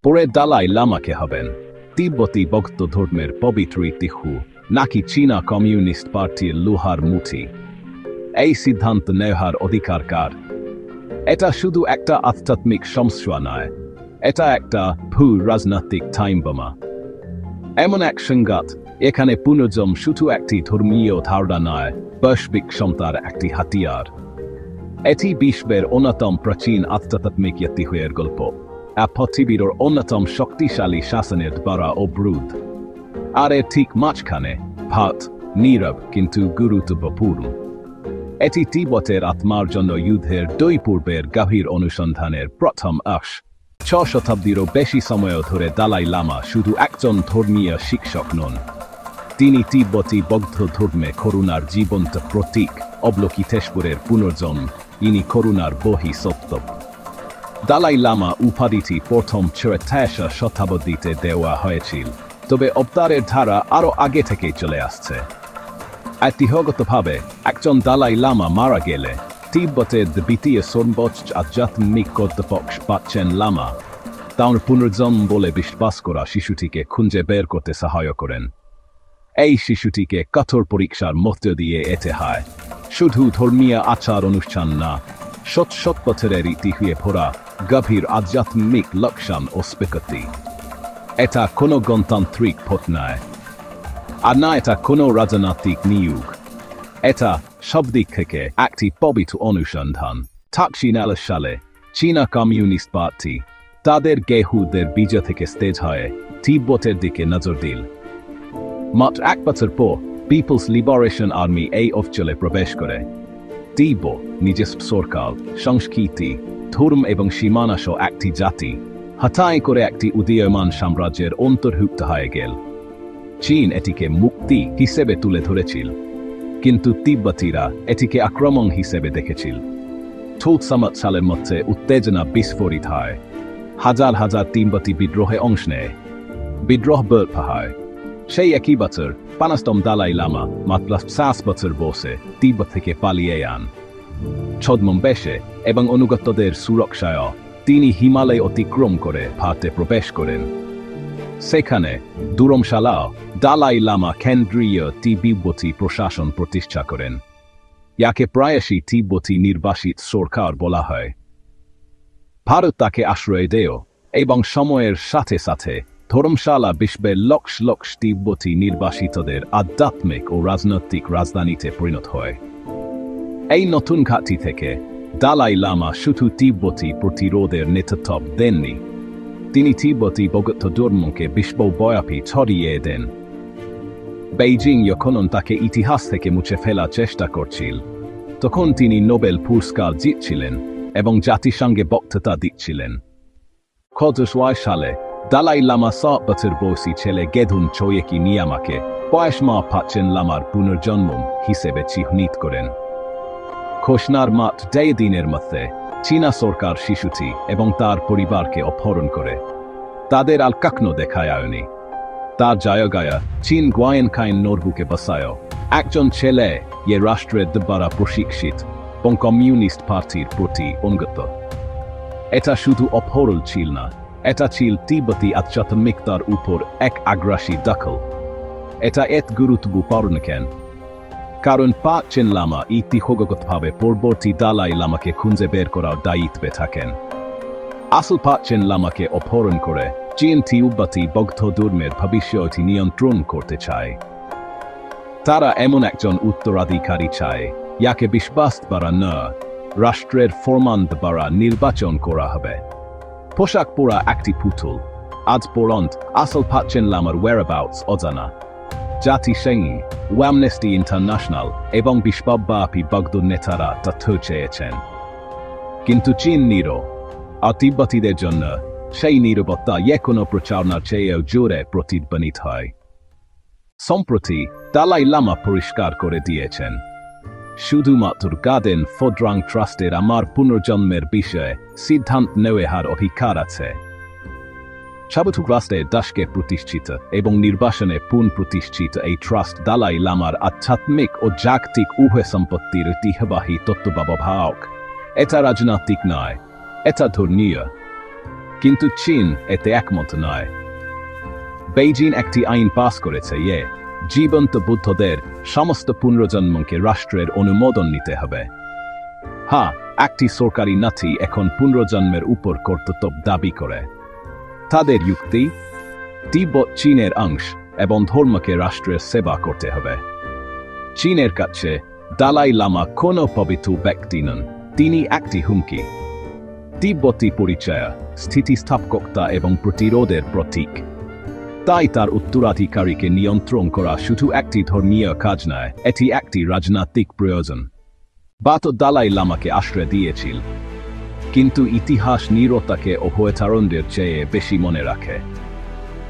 পরে দালাই লামাকে হবেন তিব্বতী বৌদ্ধ ধর্মের পবিত্র তিহু নাকি চীনা কমিউনিস্ট পার্টির লোহার মুঠি? এই সিদ্ধান্ত নেওয়ার অধিকার কার? এটা শুধু একটা আধ্যাত্মিক সমস্যা নয়, এটা একটা ভূ রাজনৈতিক টাইম বোমা। এমন এক সংঘাত এখানে পুনর্জন্ম শুধু একটি ধর্মীয় ধারণা নয়, বৈশ্বিক ক্ষমতার একটি হাতিয়ার। এটি বিশ্বের অন্যতম প্রাচীন আধ্যাত্মিক ইতিহাসের গল্প, পৃথিবীর অন্যতম শক্তিশালী শাসনের দ্বারা অবরোধ। আর এর ঠিক মাঝখানে ভারত, নীরব কিন্তু গুরুত্বপূর্ণ। এটি তিব্বতের আত্মার জন্য যুদ্ধের দুই পূর্বের গভীর অনুসন্ধানের প্রথম অংশ। 6 শতাব্দীরও বেশি সময় ধরে দালাই লামা শুধু একজন ধর্মীয় শিক্ষক নন, তিনি তিব্বতী বৌদ্ধ ধর্মে করুণার জীবন্ত প্রতীক, অবলোকিতেশ্বরের পুনর্জন্ম, ইনি করুণার বহিঃসত্ত্ব। দালাই লামা উপাধিটি প্রথম 6 শতাব্দীতে দেওয়া হয়েছিল, তবে অবতারের ধারা আরও আগে থেকেই চলে আসছে। ঐতিহ্যগতভাবে একজন দালাই লামা মারা গেলে তিব্বতের দ্বিতীয় সর্বোচ্চ আধ্যাত্মিক কর্তৃপক্ষ পাচ্ছেন লামা তাঁর পুনর্জন্ম বলে বিশ্বাস করা শিশুটিকে খুঁজে বের করতে সাহায্য করেন। এই শিশুটিকে কঠোর পরীক্ষার মধ্য দিয়ে যেতে হয়, শুধু ধর্মীয় আচার অনুষ্ঠান না, শত শত বছরের ইতিহাসে ভরা গভীর আধ্যাত্মিক লক্ষণ ও স্বীকৃতি। এটা কোনো গণতান্ত্রিক পথ নয়, আর না এটা কোনো রাজনৈতিক নিয়োগ। এটা সব দিক থেকে একটি পবিত্র অনুসন্ধান। 1946 সালে চীনা কমিউনিস্ট পার্টি তাদের গেহুদের বিজয় থেকে স্টেজ হয়ে তিব্বতের দিকে নজর দিল। মাত্র 1 বছর পর পিপলস লিবারেশন আর্মি এই অঞ্চলে প্রবেশ করে। তিব্বত নিজস্ব সরকার, সংস্কৃতি, ধর্ম এবং সীমানা সহ একটি জাতি হঠাৎ করে একটি উদীয়মান সাম্রাজ্যের অন্তর্ভুক্ত হয়ে গেল। চীন এটিকে মুক্তি হিসেবে তুলে ধরেছিল, কিন্তু তিব্বতীরা এটিকে আক্রমণ হিসেবে দেখেছিল। 19 সালের মধ্যে উত্তেজনা বিস্ফোরিত হয়, হাজার হাজার তিব্বতী বিদ্রোহে অংশ নেয়, বিদ্রোহ ব্যর্থ হয়। সেই একই বছর ৫ম দালাই লামা মাত্র 7 বছর বয়সে তিব্বত থেকে পালিয়ে যান। ছদ্মবেশে এবং অনুগতদের সুরক্ষায় তিনি হিমালয় অতিক্রম করে ভারতে প্রবেশ করেন। সেখানে ধর্মশালা দালাই লামা কেন্দ্রীয় তিব্বতী প্রশাসন প্রতিষ্ঠা করেন, যাকে প্রায়শই তিব্বতী নির্বাসিত সরকার বলা হয়। ভারত তাকে আশ্রয় দেয় এবং সময়ের সাথে সাথে ধর্মশালা বিশ্বের লক্ষ লক্ষ তিব্বতী নির্বাসিতদের আধ্যাত্মিক ও রাজনৈতিক রাজধানীতে পরিণত হয়। এই নতুন ঘাঁটি থেকে দালাই লামা শুধু তিব্বতী প্রতিরোধের নেতৃত্ব দেননি, তিনি তিব্বতী বৌদ্ধ ধর্মকে বিশ্বব্যাপী ছড়িয়ে দেন। বেইজিং যখন তাকে ইতিহাস থেকে মুছে ফেলার চেষ্টা করছিল, তখন তিনি নোবেল পুরস্কার জিতছিলেন এবং জাতিসংঘে বক্তৃতা দিচ্ছিলেন। 1962 সালে দালাই লামা 7 বছর বয়সী ছেলে গেদুন চোয়েকি নিয়ামাকে পয়সমা পাচ্ছেন লামার পুনর্জন্ম হিসেবে চিহ্নিত করেন। ঘোষণার মাত্র 1.5 দিনের মধ্যে চীনা সরকার শিশুটি এবং তার পরিবারকে অপহরণ করে, তাদের আর কখনো দেখা যায়নি। তার জায়গায় চীন গুয়ানখাইন নরবুকে বসায় একজন ছেলে এ রাষ্ট্রের দ্বারা প্রশিক্ষিত এবং কমিউনিস্ট পার্টির প্রতি অনুগত। এটা শুধু অপহরণ ছিল না, এটা ছিল তিব্বতী আধ্যাত্মিকতার উপর এক আগ্রাসী দখল। এটা এত গুরুত্বপূর্ণ কেন? কারণ পাচ্ছেন লামা ইতিহাসগতভাবে পরবর্তী দালাই লামাকে খুঁজে বের করার দায়িত্বে থাকেন। আসল পাচ্ছেন লামাকে অপহরণ করে চীন তিব্বতী বৌদ্ধ ধর্মের ভবিষ্যৎ নিয়ন্ত্রণ করতে চায়। তারা এমন একজন উত্তরাধিকারী চায় যাকে বিশ্বাস দ্বারা নয়, রাষ্ট্রের ফরমান দ্বারা নির্বাচন করা হবে। পোশাক পরা একটি পুতুল, আজ পর্যন্ত আসল পাচ্ছেন লামার whereabouts অজানা। জাতিসংঘ, অ্যামনেস্টি ইন্টারন্যাশনাল এবং বিশ্বব্যাপী বৌদ্ধ নেতারা তথ্য চেয়েছেন, কিন্তু চীন নীরব। আর তিব্বতীদের জন্য সেই নীরবতা কোনো প্রচারণার চেয়েও জোরে প্রতিধ্বনিত হয়। সম্প্রতি দালাই লামা পরিষ্কার করে দিয়েছেন, শুধুমাত্র গার্ডেন ফোড্রাং ট্রাস্টের আমার পুনর্জন্মের বিষয়ে সিদ্ধান্ত নেওয়ার অধিকার আছে। সাবতুক রাষ্ট্রের দাসকে প্রতিষ্ঠিত এবং নির্বাসনে পুনঃপ্রতিষ্ঠিত এই ট্রাস্ট দালাই লামার আধ্যাত্মিক ও জাগতিক উভয় সম্পত্তির ঐতিহ্যবাহী তত্ত্বাবধায়ক। এটা রাজনৈতিক নয়, এটা ধর্মীয়। কিন্তু চীন এতে একমত নয়। বেইজিং একটি আইন পাস করেছে জীবন্ত বুদ্ধদের সমস্ত পুনর্জন্মকে রাষ্ট্রের অনুমোদন নিতে হবে। হ্যাঁ, একটি সরকারি নাতি এখন পুনর্জন্মের উপর কর্তৃত্ব দাবি করে। তাদের যুক্তি, তিব্বত চীনের অংশ এবং ধর্মকে রাষ্ট্রের সেবা করতে হবে। চীনের কাছে দালাই লামা কোনো পবিত্র ব্যক্তি নন, তিনি একটি হুমকি। তিব্বতী পরিচয়, স্থিতিস্থাপকতা এবং প্রতিরোধের প্রতীক। তাই তার উত্তরাধিকারীকে নিয়ন্ত্রণ করা শুধু একটি ধর্মীয় কাজ নয়, এটি একটি রাজনৈতিক প্রয়োজন। বাতো দালাই লামাকে আশ্রয় দিয়েছিল, কিন্তু ইতিহাস নিরতাকে অভয়তারণদের চেয়ে বেশি মনে রাখে।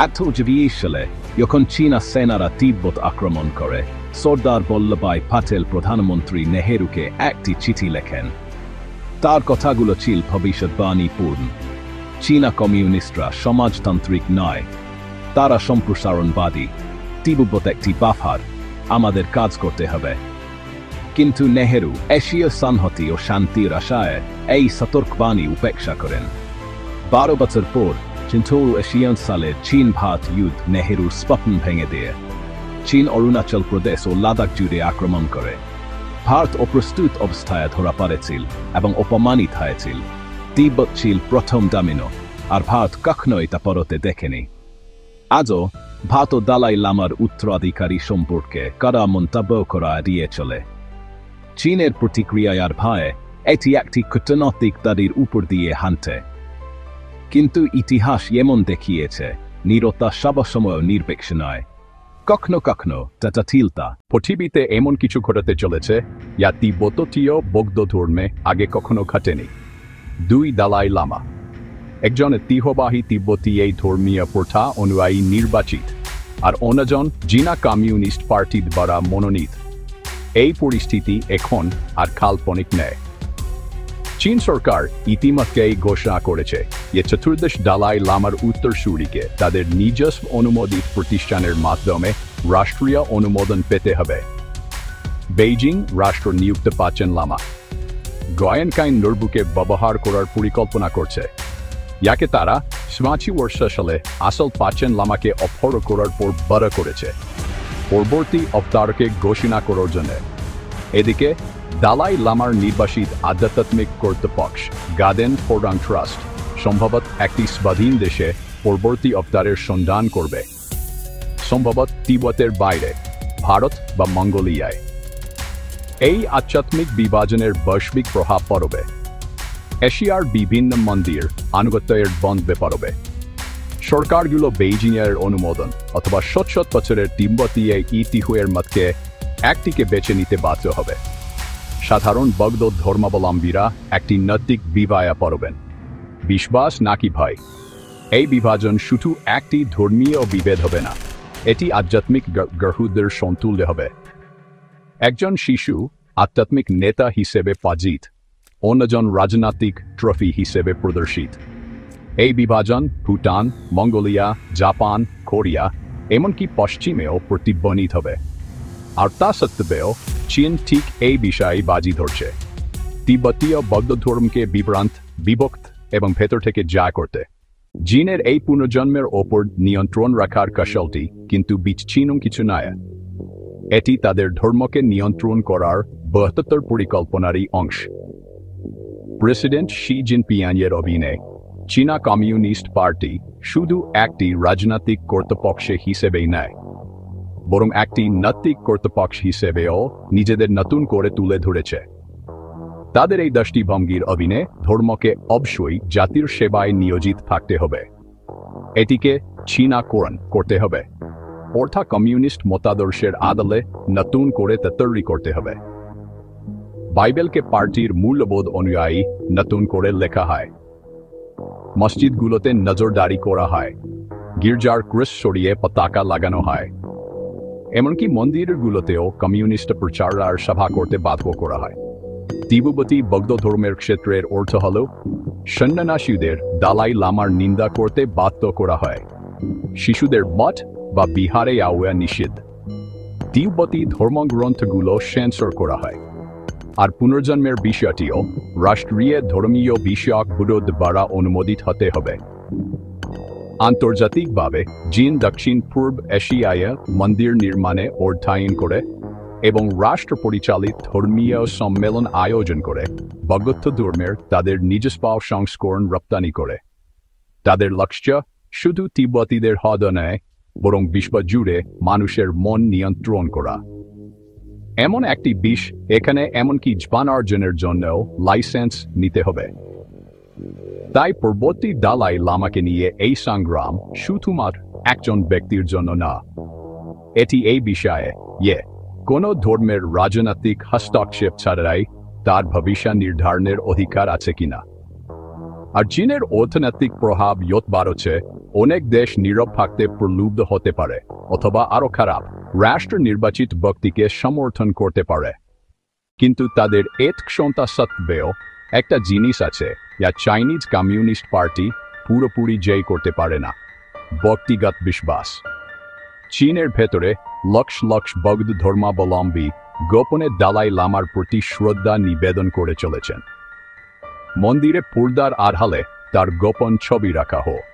1824 সালে যখন চীনা সেনারা তিব্বত আক্রমণ করে, সর্দার বল্লভভাই প্যাটেল প্রধানমন্ত্রী নেহেরুকে একটি চিঠি লেখেন। তার কথাগুলো ছিল ভবিষ্যদ্বাণীপূর্ণ। চীনা কমিউনিস্টরা সমাজতান্ত্রিক নয়, তারা সম্প্রসারণবাদী। তিব্বত একটি বাফার, আমাদের কাজ করতে হবে। কিন্তু নেহেরু এশীয় সংহতি ও শান্তির আশায় এই সতর্কবাণী উপেক্ষা করেন। 12 বছর পর 1981 সালে চীন ভারত যুদ্ধ নেহেরুর স্বপ্ন ভেঙে দিয়ে চীন অরুণাচল প্রদেশ ও লাদাখ জুড়ে আক্রমণ করে। ভারত অপ্রস্তুত অবস্থায় ধরা পড়েছিল এবং অপমানিত হয়েছিল। তিব্বত ছিল প্রথম ডামিনো, আর ভারত কখনোই তা পরতে দেখেনি। আজও ভারত দালাই লামার উত্তরাধিকারী সম্পর্কে কড়া মন্তব্য করা এড়িয়ে চলে। চীনের প্রতিক্রিয়ার ভয়ে এটি একটি কূটনৈতিক দাবির উপর দিয়ে হাঁটে। কিন্তু ইতিহাস এমন দেখিয়েছে, নিরতা সবসময় নিরপেক্ষ নয়। কখনো কখনো তা জটিলতা। পৃথিবীতে এমন কিছু ঘটাতে চলেছে যা তিব্বতীয় বৌদ্ধ ধর্মে আগে কখনো ঘটেনি। 2 দালাই লামা, একজন ঐতিহ্যবাহী তিব্বতী এই ধর্মীয় প্রথা অনুযায়ী নির্বাচিত, আর অন্যজন চীনা কমিউনিস্ট পার্টি দ্বারা মনোনীত। এই পরিস্থিতি এখন আর কাল্পনিক নয়। চীন সরকার ইতিমধ্যে ঘোষণা করেছে যে 14 দালাই লামার উত্তরসূরিকে তাদের নিজস্ব অনুমোদিত প্রতিষ্ঠানের মাধ্যমে রাষ্ট্রীয় অনুমোদন পেতে হবে। বেইজিং রাষ্ট্র নিযুক্ত 5 লামা গয়েনকাইন নরবুকে ব্যবহার করার পরিকল্পনা করছে, যাকে তারা 25 সালে আসল 5 লামাকে অপহরণ করার পর বড় করেছে পরবর্তী অবতারকে ঘোষণা করার জন্য। এদিকে দালাই লামার নির্বাসিত আধ্যাত্মিক কর্তৃপক্ষ গাদেন ফোরাং ট্রাস্ট সম্ভবত একটি স্বাধীন দেশে পরবর্তী অবতারের সন্ধান করবে, সম্ভবত তিব্বতের বাইরে, ভারত বা মঙ্গোলিয়ায়। এই আধ্যাত্মিক বিভাজনের বৈশ্বিক প্রভাব পড়বে। এশিয়ার বিভিন্ন মন্দির আনুগত্যের বন্ধ পড়বে। সরকারগুলো বেইজিংয়ের অনুমোদন অথবা 700 বছরের তিব্বতী এই ইতিহাসের মধ্যে একটিকে বেছে নিতে বাধ্য হবে। সাধারণ বৌদ্ধ ধর্মাবলম্বীরা একটি নৈতিক বিবাহে পড়বেন, বিশ্বাস নাকি ভয়। এই বিভাজন শুধু একটি ধর্মীয় বিভেদ হবে না, এটি আধ্যাত্মিক গ্রহদের সন্তুল্য হবে। একজন শিশু আধ্যাত্মিক নেতা হিসেবে পরিচিত, অন্যজন রাজনৈতিক ট্রফি হিসেবে প্রদর্শিত। এই বিভাজন ভুটান, মঙ্গোলিয়া, জাপান, কোরিয়া এমনকি পশ্চিমেও প্রতিধ্বনিত হবে। আর তা সত্ত্বেও চীন ঠিক এই বিষয়ে বাজি ধরছে, তিব্বতীয় বৌদ্ধ ধর্মকে বিভক্ত এবং ভেতর থেকে জয় করতে। চীনের এই পুনর্জন্মের ওপর নিয়ন্ত্রণ রাখার কৌশলটি কিন্তু বিচ্ছিন্ন কিছু নয়, এটি তাদের ধর্মকে নিয়ন্ত্রণ করার বৃহত্তর পরিকল্পনারই অংশ। প্রেসিডেন্ট শি জিনপিংয়ের অধীনে চীনা কমিউনিস্ট পার্টি শুধু একটি রাজনৈতিক কর্তৃপক্ষ হিসেবেই নয়, বরং একটি নৈতিক কর্তৃপক্ষ হিসেবেও নিজেদের নতুন করে তুলে ধরেছে। তাদের এই দৃষ্টিভঙ্গির অধীনে ধর্মকে অবশ্যই জাতির সেবায় নিয়োজিত থাকতে হবে, এটিকে চীনাকরণ করতে হবে, অর্থাৎ কমিউনিস্ট মতাদর্শের আদলে নতুন করে তা তৈরি করতে হবে। বাইবেলকে পার্টির মূল্যবোধ অনুযায়ী নতুন করে লেখা হয়, মসজিদগুলোতে নজরদারি করা হয়, গির্জার ক্রস সরিয়ে পতাকা লাগানো হয়, এমনকি মন্দিরগুলোতেও কমিউনিস্ট প্রচার আর সভা করতে বাধ্য করা হয়। তিব্বতী বৌদ্ধ ধর্মের ক্ষেত্রের অর্থ হল সন্ন্যাসীদের দালাই লামার নিন্দা করতে বাধ্য করা হয়, শিশুদের মঠ বা বিহারে যাওয়া নিষিদ্ধ, তিব্বতী ধর্মগ্রন্থগুলো সেন্সর করা হয়। আর পুনর্জন্মের বিষয়টিও রাষ্ট্রীয় ধর্মীয় বিষয়ক ব্যুরো দ্বারা অনুমোদিত হতে হবে। আন্তর্জাতিকভাবে চীন দক্ষিণ পূর্ব এশিয়ায় মন্দির নির্মাণে অর্থায়ন করে এবং রাষ্ট্র পরিচালিত ধর্মীয় সম্মেলন আয়োজন করে বৌদ্ধ ধর্মের তাদের নিজস্ব সংস্করণ রপ্তানি করে। তাদের লক্ষ্য শুধু তিব্বতীদের হদ নয়, বরং বিশ্বজুড়ে মানুষের মন নিয়ন্ত্রণ করা। এমন একটি বিষ এখানে এমনকি জ্ঞান অর্জনের জন্যও লাইসেন্স নিতে হবে। তাই পরবর্তী দালাই লামাকে নিয়ে এই সংগ্রাম শুধুমাত্র একজন ব্যক্তির জন্য না, এটি এই বিষয়ে কোনো ধর্মের রাজনৈতিক হস্তক্ষেপ ছাড়াই তার ভবিষ্যৎ নির্ধারণের অধিকার আছে কিনা। আর চীনের অর্থনৈতিক প্রভাব বাড়ছে। অনেক দেশ নীরব থাকতে প্রলুব্ধ হতে পারে অথবা আরো খারাপ, রাষ্ট্র নির্বাচিত ব্যক্তিকে সমর্থন করতে পারে। কিন্তু তাদের এত ক্ষমতা সত্ত্বেও একটা জিনিস আছে যা চাইনিজ কমিউনিস্ট পার্টি পুরোপুরি জয় করতে পারে না: ব্যক্তিগত বিশ্বাস। চীনের ভেতরে লক্ষ লক্ষ বৌদ্ধ ধর্মাবলম্বী গোপনে দালাই লামার প্রতি শ্রদ্ধা নিবেদন করে চলেছেন। মন্দিরে পর্দার আড়ালে তার গোপন ছবি রাখা হোক,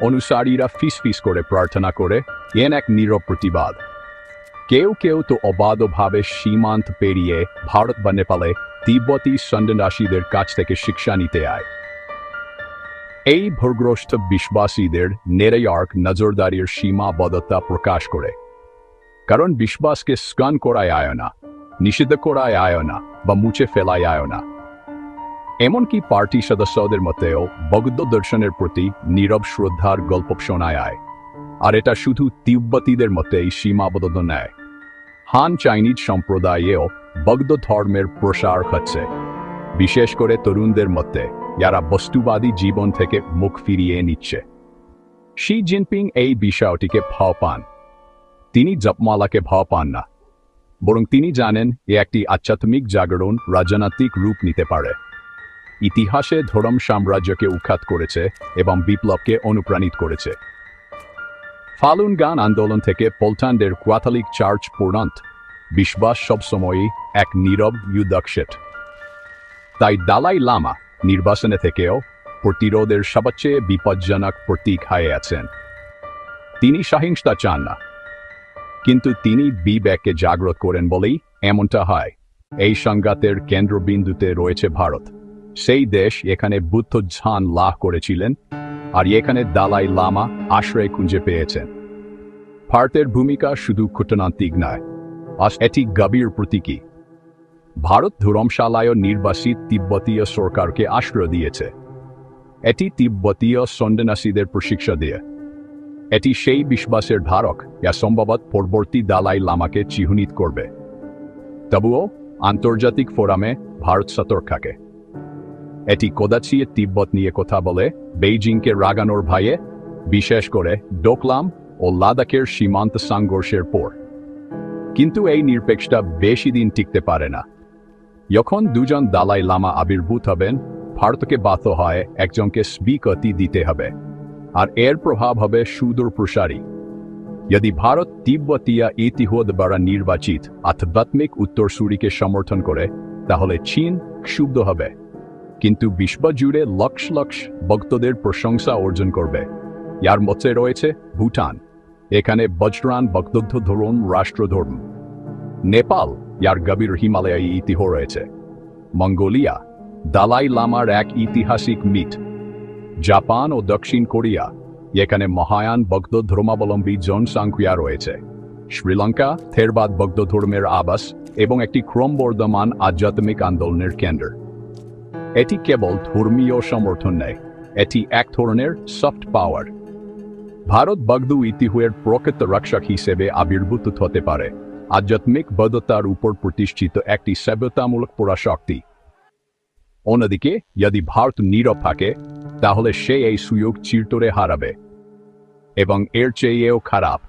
অনুসারীরা ফিস করে প্রার্থনা করে, এক নীরব প্রতিবাদ। কেউ কেউ তো অবাধভাবে সীমান্ত পেরিয়ে ভারত বা নেপালে তিব্বতী সন্ন্যাসীদের কাছ থেকে শিক্ষা নিতে আয়। এই ভূগ্রস্ত বিশ্বাসীদের নিরয়ার্ক নজরদারির সীমাবদ্ধতা প্রকাশ করে, কারণ বিশ্বাসকে স্কন করায় আয় না, নিষিদ্ধ করায় আয় না বা মুছে ফেলায় আয় না। এমনকি পার্টি সদস্যদের মতেও বৌদ্ধ দর্শনের প্রতি নীরব শ্রদ্ধার গল্প শোনায় আয়। আর এটা শুধু তিব্বতীদের মতেই সীমাবদ্ধ নয়, হান চাইনিজ সম্প্রদায়েও বৌদ্ধ ধর্মের প্রসার হচ্ছে, বিশেষ করে তরুণদের মধ্যে, যারা বস্তুবাদী জীবন থেকে মুখ ফিরিয়ে নিচ্ছে। শি জিনপিং এই বিষয়টিকে ভয় পান। তিনি জপমালাকে ভয় পান না, বরং তিনি জানেন একটি আধ্যাত্মিক জাগরণ রাজনৈতিক রূপ নিতে পারে। ইতিহাসে ধর্ম সাম্রাজ্যকে উৎখাত করেছে এবং বিপ্লবকে অনুপ্রাণিত করেছে। ফালুন গান আন্দোলন থেকে পল্টানদের ক্যাথলিক চার্চ পর্যন্ত বিশ্বাস সবসময়ই এক নীরব যুদ্ধক্ষেত্র। তাই দালাই লামা নির্বাচনে থেকেও প্রতিরোধের সবচেয়ে বিপজ্জনক প্রতীক হয়ে আছেন। তিনি সহিংসতা চান না, কিন্তু তিনি বিবেককে জাগ্রত করেন বলেই এমনটা হয়। এই সংঘাতের কেন্দ্রবিন্দুতে রয়েছে ভারত, সেই দেশ এখানে বুদ্ধ ঝান লাভ করেছিলেন, আর এখানে দালাই লামা আশ্রয় খুঁজে পেয়েছেন। ভারতের ভূমিকা শুধু কূটনৈতিক নয়, এটি গভীর প্রতীকী। ভারত ধর্মশালায় নির্বাসিত তিব্বতীয় সরকারকে আশ্রয় দিয়েছে। এটি তিব্বতীয় সন্ন্যাসীদের প্রশিক্ষণ দিয়ে। এটি সেই বিশ্বাসের ধারক যা সম্ভবত পরবর্তী দালাই লামাকে চিহ্নিত করবে। তবুও আন্তর্জাতিক ফোরামে ভারত সতর্ক থাকে। এটি কদাচিৎ তিব্বত নিয়ে কথা বলে বেইজিংকে রাগানোর ভয়ে, বিশেষ করে ডোকলাম ও লাদাখের সীমান্ত সংঘর্ষের পর। কিন্তু এই নিরপেক্ষতা বেশি দিন টিকতে পারে না। যখন দুজন দালাই লামা আবির্ভূত হবেন, ভারতকে বাধ্য হয় একজনকে স্বীকৃতি দিতে হবে, আর এর প্রভাব হবে সুদূর প্রসারী। যদি ভারত তিব্বতীয় ইতিহাস দ্বারা নির্বাচিত আধ্যাত্মিক উত্তরসূরিকে সমর্থন করে, তাহলে চীন ক্ষুব্ধ হবে, কিন্তু বিশ্বজুড়ে লক্ষ লক্ষ ভক্তদের প্রশংসা অর্জন করবে। ইয়ার মধ্যে রয়েছে ভুটান, এখানে বজ্রান বৌদ্ধ ধর্ম রাষ্ট্রধর্ম। নেপাল, ইয়ার গভীর হিমালয়ী ইতিহাস রয়েছে। মঙ্গোলিয়া, দালাই লামার এক ঐতিহাসিক মিট। জাপান ও দক্ষিণ কোরিয়া, এখানে মহায়ান বৌদ্ধ ধর্মাবলম্বী জনসংখ্যা রয়েছে। শ্রীলঙ্কা থেরবাদ বৌদ্ধ ধর্মের আবাস এবং একটি ক্রমবর্ধমান আধ্যাত্মিক আন্দোলনের কেন্দ্র। এটি কেবল ধর্মীয় সমর্থন নয়, এটি এক ধরনের সফট পাওয়ার। ভারত বৌদ্ধ ইতিহাসের প্রকৃত রক্ষক হিসেবে আবির্ভূত হতে পারে, আধ্যাত্মিক বৌদ্ধতার উপর প্রতিষ্ঠিত একটি সভ্যতামূলক পরাশক্তি। অন্যদিকে যদি ভারত নীরব থাকে, তাহলে সে এই সুযোগ চিরতরে হারাবে। এবং এর চেয়েও খারাপ,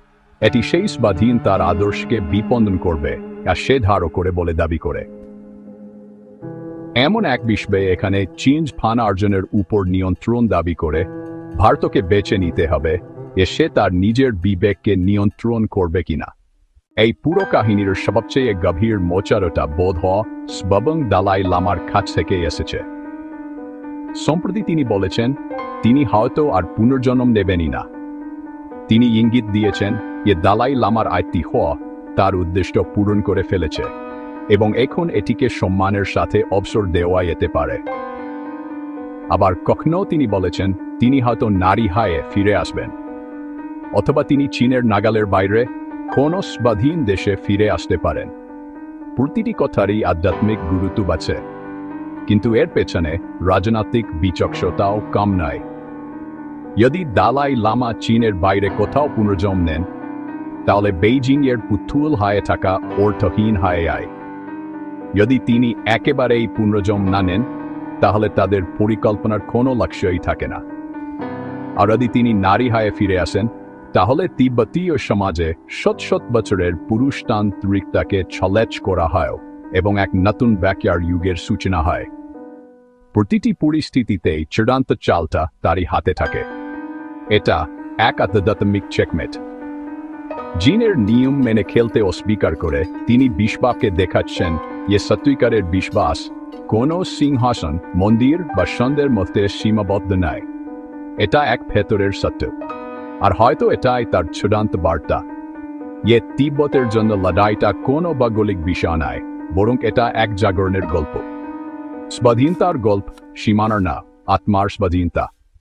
এটি শেষ বাধীন তার আদর্শকে বিপন্ন করবে, আর সে ধারও করে বলে দাবি করে। এমন এক বিশ্বে এখানে চীন ফান অর্জনের উপর নিয়ন্ত্রণ দাবি করে ভারতকে বেছে নিতে হবে, সে তার নিজের বিবেককে নিয়ন্ত্রণ করবে কিনা। এই পুরো কাহিনীর সবচেয়ে গভীর মোচরটা বোধ হয় স্বয়ং দালাই লামার কাছ থেকে এসেছে। সম্প্রতি তিনি বলেছেন তিনি হয়তো আর পুনর্জন্ম নেবেনই না। তিনি ইঙ্গিত দিয়েছেন যে দালাই লামার আয়ত্তি হওয়া তার উদ্দেশ্য পূরণ করে ফেলেছে এবং এখন এটিকে সম্মানের সাথে অবসর দেওয়া যেতে পারে। আবার কখনো তিনি বলেছেন তিনি হয়তো নারী হায়ে ফিরে আসবেন, অথবা তিনি চীনের নাগালের বাইরে কোনো স্বাধীন দেশে ফিরে আসতে পারেন। প্রতিটি কথারই আধ্যাত্মিক গুরুত্ব আছে, কিন্তু এর পেছনে রাজনৈতিক বিচক্ষণতাও কম নয়। যদি দালাই লামা চীনের বাইরে কোথাও পুনর্জন্ম নেন, তাহলে বেইজিং এর পুতুল হয়ে থাকা অর্থহীন হয়ে যায়। যদি তিনি একেবারেই পুনর্জন্ম না নেন, তাহলে তাদের পরিকল্পনার কোনো লক্ষ্যই থাকে না। আর যদি তিনি নারী হয়ে ফিরে আসেন, তাহলে তিব্বতীয় সমাজে শত শত বছরের পুরুষতান্ত্রিকতাকে ছলেচ করা হয় এবং এক নতুন ব্যাকয়ার্ড যুগের সূচনা হয়। প্রতিটি পরিস্থিতিতে চূড়ান্ত চালটা তারই হাতে থাকে। এটা এক আধ্যাত্মিক চেকমেট। জিনের নিয়ম মেনে খেলতে অস্বীকার করে তিনি বিশ্বকে দেখাচ্ছেন যে সত্যিকারের বিশ্বাস কোনো সিংহাসন, মন্দির বা সন্দের মধ্যে সীমাবদ্ধ নয়। এটা এক ভেতরের সত্য, আর হয়তো এটাই তার চূড়ান্ত বার্তা। যে তিব্বতের জন্য লড়াইটা কোনো ভৌগোলিক বিষয় নয়, বরং এটা এক জাগরণের গল্প। স্বাধীনতার গল্প, সীমানার না, আত্মার স্বাধীনতা।